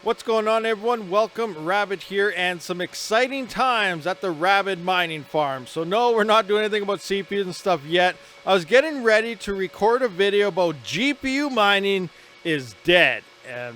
What's going on, everyone? Welcome, Rabid here, and some exciting times at the Rabid mining farm. So no, we're not doing anything about CPUs and stuff yet. I was getting ready to record a video about GPU mining is dead.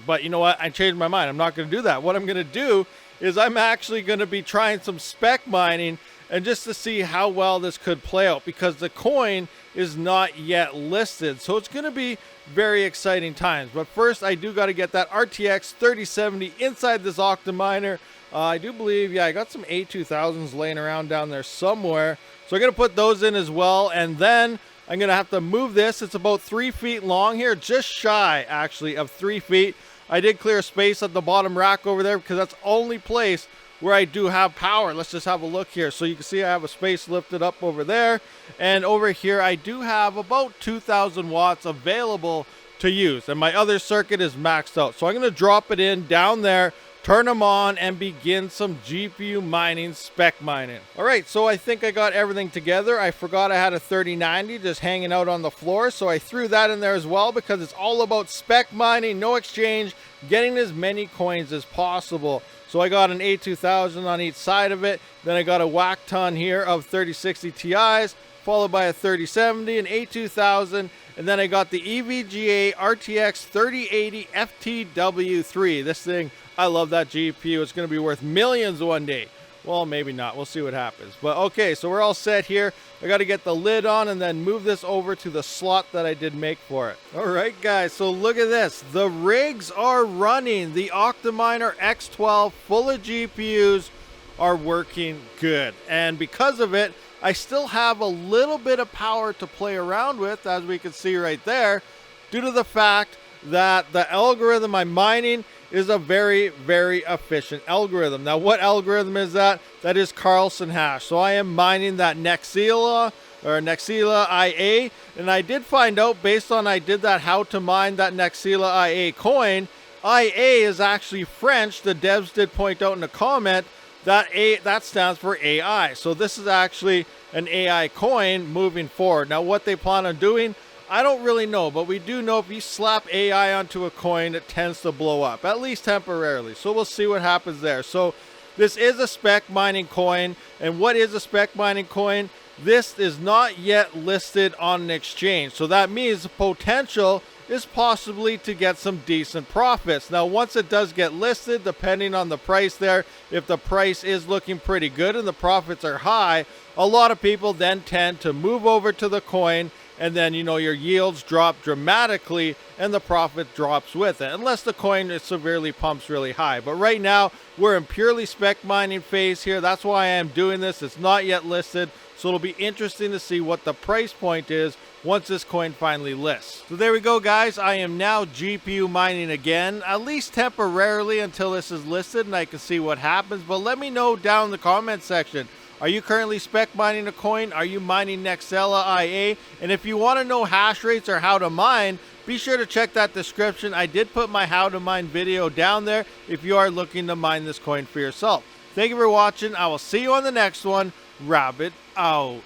But you know what? I changed my mind. I'm not going to do that. What I'm going to do is I'm actually going to be trying some spec mining and just to see how well this could play out, because the coin is not yet listed. So it's going to be very exciting times. But first, I do got to get that RTX 3070 inside this Octa miner. I do believe, yeah, I got some A2000s laying around down there somewhere. So I'm going to put those in as well. And then I'm going to have to move this. It's about 3 feet long here, just shy, actually, of 3 feet. I did clear space at the bottom rack over there because that's the only place where I do have power. Let's just have a look here. So you can see I have a space lifted up over there, and over here I do have about 2,000 watts available to use, and my other circuit is maxed out. So I'm going to drop it in down there, turn them on, and begin some GPU mining, spec mining. All right, so I think I got everything together. I forgot I had a 3090 just hanging out on the floor, so I threw that in there as well because it's all about spec mining, no exchange, getting as many coins as possible. So I got an A2000 on each side of it. Then I got a whack ton here of 3060 Ti's, followed by a 3070, an A2000, and then I got the EVGA RTX 3080 FTW3. This thing, I love that GPU. It's going to be worth millions one day. Well, maybe not. We'll see what happens. But okay, so we're all set here. I got to get the lid on and then move this over to the slot that I did make for it. All right, guys, so look at this. The rigs are running. The Octaminer X12 full of GPUs are working good. And because of it, I still have a little bit of power to play around with, as we can see right there, due to the fact that the algorithm I'm mining is a very, very efficient algorithm. Now, what algorithm is that? That is Carlson hash. So I am mining that Nexila IA, and I did find out based on I did that how to mine that Nexila IA coin. IA is actually French. The devs did point out in a comment that that stands for AI. So this is actually an AI coin moving forward. Now, what they plan on doing, I don't really know, but we do know if you slap AI onto a coin, it tends to blow up, at least temporarily. So we'll see what happens there. So this is a spec mining coin. And what is a spec mining coin? This is not yet listed on an exchange. So that means the potential is possibly to get some decent profits. Now, once it does get listed, depending on the price there, if the price is looking pretty good and the profits are high, a lot of people then tend to move over to the coin, and then, you know, your yields drop dramatically and the profit drops with it, unless the coin is severely pumps really high. But right now, we're in purely spec mining phase here. That's why I am doing this. It's not yet listed, so it'll be interesting to see what the price point is once this coin finally lists. So there we go, guys. I am now GPU mining again, at least temporarily until this is listed and I can see what happens. But let me know down in the comment section. Are you currently spec mining a coin? Are you mining Nexila IA? And if you want to know hash rates or how to mine, be sure to check that description. I did put my how to mine video down there if you are looking to mine this coin for yourself. Thank you for watching. I will see you on the next one. Rabid out.